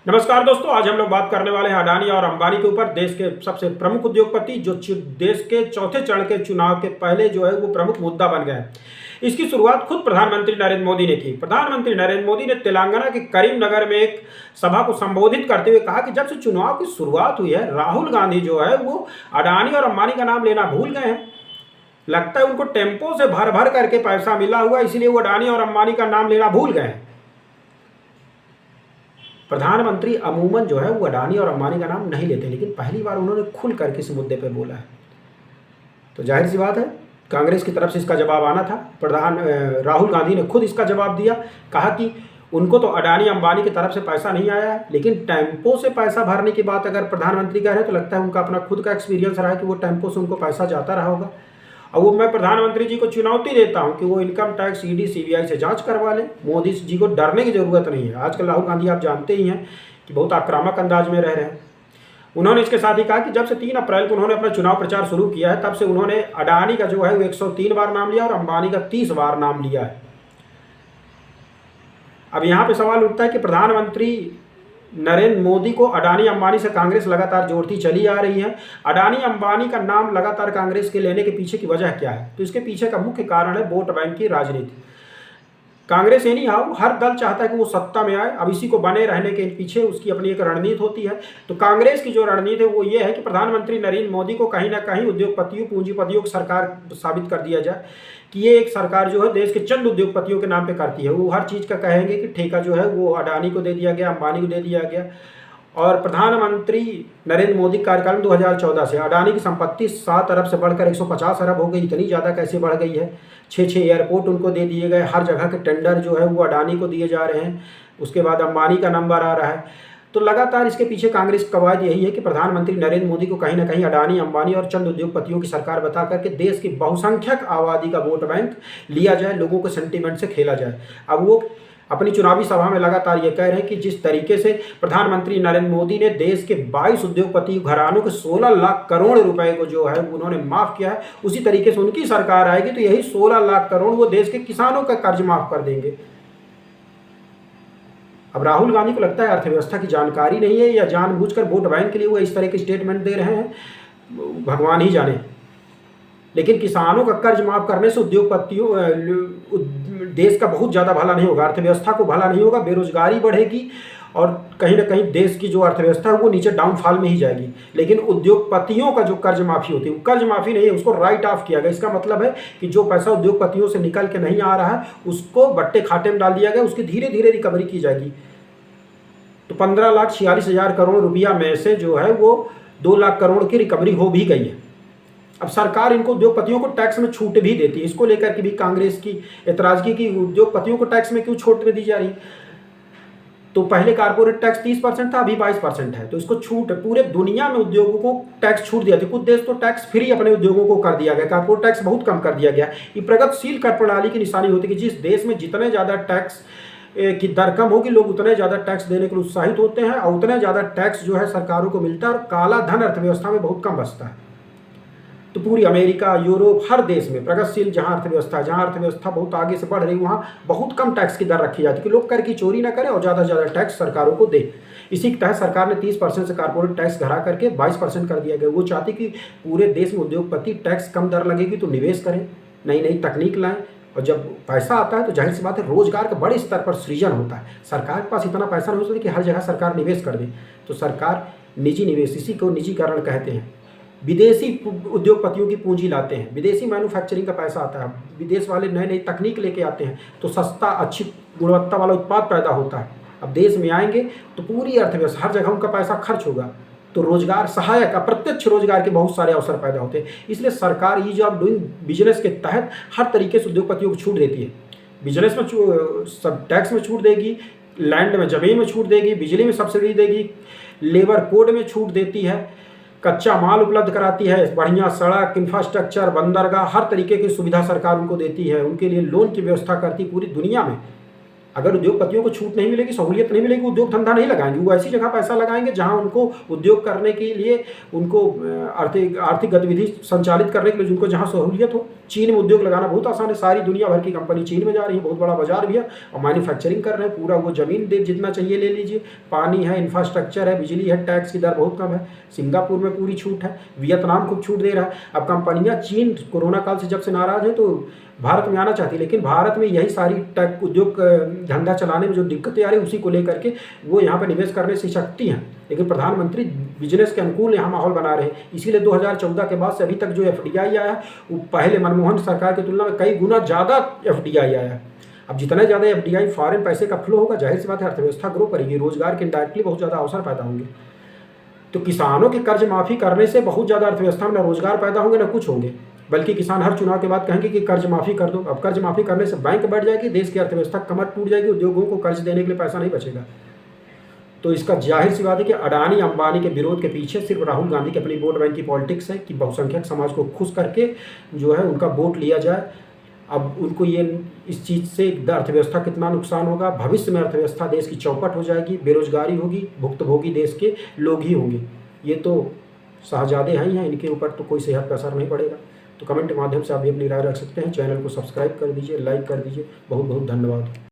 नमस्कार दोस्तों, आज हम लोग बात करने वाले हैं अडानी और अंबानी के ऊपर। देश के सबसे प्रमुख उद्योगपति जो देश के चौथे चरण के चुनाव के पहले जो है वो प्रमुख मुद्दा बन गए। इसकी शुरुआत खुद प्रधानमंत्री नरेंद्र मोदी ने की। प्रधानमंत्री नरेंद्र मोदी ने तेलंगाना के करीमनगर में एक सभा को संबोधित करते हुए कहा कि जब से चुनाव की शुरुआत हुई है, राहुल गांधी जो है वो अडानी और अंबानी का नाम लेना भूल गए हैं। लगता है उनको टेम्पो से भर भर करके पैसा मिला हुआ, इसलिए वो अडानी और अंबानी का नाम लेना भूल गए हैं। प्रधानमंत्री अमूमन जो है वो अडानी और अंबानी का नाम नहीं लेते, लेकिन पहली बार उन्होंने खुल करके इस मुद्दे पर बोला है। तो जाहिर सी बात है, कांग्रेस की तरफ से इसका जवाब आना था। राहुल गांधी ने खुद इसका जवाब दिया, कहा कि उनको तो अडानी अंबानी की तरफ से पैसा नहीं आया है, लेकिन टेम्पो से पैसा भरने की बात अगर प्रधानमंत्री कह रहे हैं तो लगता है उनका अपना खुद का एक्सपीरियंस रहा है कि वो टेम्पो से उनको पैसा जाता रहा होगा। अब वो मैं प्रधानमंत्री जी को चुनौती देता हूं कि वो इनकम टैक्स ईडी सीबीआई से जांच करवा लें। मोदी जी को डरने की जरूरत नहीं है। आजकल राहुल गांधी आप जानते ही हैं कि बहुत आक्रामक अंदाज में रह रहे हैं। उन्होंने इसके साथ ही कहा कि जब से 3 अप्रैल को उन्होंने अपना चुनाव प्रचार शुरू किया है, तब से उन्होंने अडानी का जो है वो 103 बार नाम लिया और अंबानी का 30 बार नाम लिया है। अब यहाँ पे सवाल उठता है कि प्रधानमंत्री नरेंद्र मोदी को अडानी अंबानी से कांग्रेस लगातार जोड़ती चली आ रही है। अडानी अंबानी का नाम लगातार कांग्रेस के लेने के पीछे की वजह क्या है? तो इसके पीछे का मुख्य कारण है वोट बैंक की राजनीति। कांग्रेस एनी हाउ हर दल चाहता है कि वो सत्ता में आए। अब इसी को बने रहने के पीछे उसकी अपनी एक रणनीति होती है। तो कांग्रेस की जो रणनीति है वो ये है कि प्रधानमंत्री नरेंद्र मोदी को कहीं ना कहीं उद्योगपतियों पूंजीपतियों की सरकार साबित कर दिया जाए कि ये एक सरकार जो है देश के चंद उद्योगपतियों के नाम पे करती है। वो हर चीज़ का कहेंगे कि ठेका जो है वो अडानी को दे दिया गया, अंबानी को दे दिया गया। और प्रधानमंत्री नरेंद्र मोदी कार्यकाल 2014 से अडानी की संपत्ति 7 अरब से बढ़कर 150 अरब हो गई। इतनी ज़्यादा कैसे बढ़ गई है? 6 एयरपोर्ट उनको दे दिए गए, हर जगह के टेंडर जो है वो अडानी को दिए जा रहे हैं। उसके बाद अंबानी का नंबर आ रहा है। तो लगातार इसके पीछे कांग्रेस की कवायद यही है कि प्रधानमंत्री नरेंद्र मोदी को कहीं ना कहीं अडानी अंबानी और चंद उद्योगपतियों की सरकार बता करके देश की बहुसंख्यक आबादी का वोट बैंक लिया जाए, लोगों के सेंटीमेंट से खेला जाए। अब वो अपनी चुनावी सभा में लगातार ये कह रहे हैं कि जिस तरीके से प्रधानमंत्री नरेंद्र मोदी ने देश के 22 उद्योगपति घरानों के 16 लाख करोड़ रुपए को जो है उन्होंने माफ़ किया है, उसी तरीके से उनकी सरकार आएगी तो यही 16 लाख करोड़ वो देश के किसानों का कर्ज माफ़ कर देंगे। अब राहुल गांधी को लगता है अर्थव्यवस्था की जानकारी नहीं है या जानबूझकर वोट बैंक के लिए वो इस तरह के स्टेटमेंट दे रहे हैं, भगवान ही जाने। लेकिन किसानों का कर्ज माफ करने से उद्योगपतियों देश का बहुत ज़्यादा भला नहीं होगा, अर्थव्यवस्था को भला नहीं होगा, बेरोजगारी बढ़ेगी और कहीं ना कहीं देश की जो अर्थव्यवस्था है वो नीचे डाउनफॉल में ही जाएगी। लेकिन उद्योगपतियों का जो कर्ज माफ़ी होती है वो कर्ज माफ़ी नहीं है, उसको राइट ऑफ किया गया। इसका मतलब है कि जो पैसा उद्योगपतियों से निकल के नहीं आ रहा है उसको बट्टे खाते में डाल दिया गया, उसकी धीरे धीरे रिकवरी की जाएगी। तो 15,46,000 करोड़ रुपया में से जो है वो 2 लाख करोड़ की रिकवरी हो भी गई है। अब सरकार इनको उद्योगपतियों को टैक्स में छूट भी देती है। इसको लेकर के भी कांग्रेस की एतराज़गी की उद्योगपतियों को टैक्स में क्यों छूट में दी जा रही है? तो पहले कारपोरेट टैक्स 30% था, अभी 22% है। तो इसको छूट पूरे दुनिया में उद्योगों को टैक्स छूट दिया था। कुछ देश तो टैक्स फ्री अपने उद्योगों को कर दिया गया, कारपोरेट टैक्स बहुत कम कर दिया गया। ये प्रगतिशील कर प्रणाली की निशानी होती है कि जिस देश में जितने ज़्यादा टैक्स की दर कम होगी, लोग उतने ज़्यादा टैक्स देने के लिए उत्साहित होते हैं और उतने ज़्यादा टैक्स जो है सरकारों को मिलता है और काला धन अर्थव्यवस्था में बहुत कम बचता है। तो पूरी अमेरिका, यूरोप, हर देश में प्रगतिशील जहाँ अर्थव्यवस्था बहुत आगे से बढ़ रही, वहाँ बहुत कम टैक्स की दर रखी जाती है कि लोग कर की चोरी ना करें और ज़्यादा से ज़्यादा टैक्स सरकारों को दे। इसी के तहत सरकार ने 30% से कारपोरेट टैक्स घटा करके 22% कर दिया गया। वो चाहती कि पूरे देश में उद्योगपति टैक्स कम दर लगेगी तो निवेश करें, नई नई तकनीक लाएं, और जब पैसा आता है तो जाहिर सी बात है रोजगार का बड़े स्तर पर सृजन होता है। सरकार के पास इतना पैसा नहीं हो सकता कि हर जगह सरकार निवेश कर दे। तो सरकार निजी निवेश, इसी को निजीकरण कहते हैं, विदेशी उद्योगपतियों की पूंजी लाते हैं, विदेशी मैन्युफैक्चरिंग का पैसा आता है, विदेश वाले नई नई तकनीक लेके आते हैं तो सस्ता अच्छी गुणवत्ता वाला उत्पाद पैदा होता है। अब देश में आएंगे तो पूरी अर्थव्यवस्था हर जगह उनका पैसा खर्च होगा, तो रोजगार सहायक अप्रत्यक्ष रोजगार के बहुत सारे अवसर पैदा होते हैं। इसलिए सरकार ईज ऑफ डूइंग बिजनेस के तहत हर तरीके से उद्योगपतियों को छूट देती है। बिजनेस में सब टैक्स में छूट देगी, लैंड में ज़मीन में छूट देगी, बिजली में सब्सिडी देगी, लेबर कोड में छूट देती है, कच्चा माल उपलब्ध कराती है, बढ़िया सड़क, इंफ्रास्ट्रक्चर, बंदरगाह, हर तरीके की सुविधा सरकार उनको देती है, उनके लिए लोन की व्यवस्था करती पूरी दुनिया में। अगर उद्योगपतियों को छूट नहीं मिलेगी, सहूलियत नहीं मिलेगी, उद्योग धंधा नहीं लगाएंगे। वो ऐसी जगह पैसा लगाएंगे जहां उनको उद्योग करने के लिए, उनको आर्थिक गतिविधि संचालित करने के लिए जिनको जहां सहूलियत हो। चीन में उद्योग लगाना बहुत आसान है, सारी दुनिया भर की कंपनी चीन में जा रही है, बहुत बड़ा बाजार भी है और मैन्युफैक्चरिंग कर रहे हैं। पूरा वो ज़मीन दे जितना चाहिए ले लीजिए, पानी है, इंफ्रास्ट्रक्चर है, बिजली है, टैक्स की दर बहुत कम है। सिंगापुर में पूरी छूट है, वियतनाम खूब छूट दे रहा है। अब कंपनियां चीन कोरोना काल से जब से नाराज है तो भारत में आना चाहती है, लेकिन भारत में यही सारी टेक उद्योग धंधा चलाने में जो दिक्कतें आ रही है उसी को लेकर के वो यहाँ पर निवेश करने से सकती हैं। लेकिन प्रधानमंत्री बिजनेस के अनुकूल यहाँ माहौल बना रहे हैं, इसीलिए 2014 के बाद से अभी तक जो FDI आया है वो पहले मनमोहन सरकार की तुलना में कई गुना ज़्यादा FDI आया है। अब जितना ज़्यादा FDI फॉरेन पैसे का फ्लो होगा, जाहिर सी बात है अर्थव्यवस्था ग्रो करेगी, रोजगार के इनडायरेक्टली बहुत ज़्यादा अवसर पैदा होंगे। तो किसानों के कर्ज माफ़ी करने से बहुत ज़्यादा अर्थव्यवस्था में न रोजगार पैदा होंगे न कुछ होंगे, बल्कि किसान हर चुनाव के बाद कहेंगे कि कर्ज माफ़ी कर दो। अब कर्ज माफ़ी करने से बैंक बढ़ जाएगी, देश की अर्थव्यवस्था कमर टूट जाएगी, उद्योगों को कर्ज देने के लिए पैसा नहीं बचेगा। तो इसका जाहिर सी बात है कि अडानी अंबानी के विरोध के पीछे सिर्फ राहुल गांधी की अपनी वोट बैंक की पॉलिटिक्स है कि बहुसंख्यक समाज को खुश करके जो है उनका वोट लिया जाए। अब उनको ये इस चीज़ से अर्थव्यवस्था कितना नुकसान होगा, भविष्य में अर्थव्यवस्था देश की चौपट हो जाएगी, बेरोजगारी होगी, भुक्तभोगी देश के लोग ही होंगे। ये तो साहजादे हैं ही हैं, इनके ऊपर तो कोई सेहत का असर नहीं पड़ेगा। तो कमेंट के माध्यम से आप भी अपनी राय रख सकते हैं। चैनल को सब्सक्राइब कर दीजिए, लाइक कर दीजिए। बहुत बहुत धन्यवाद।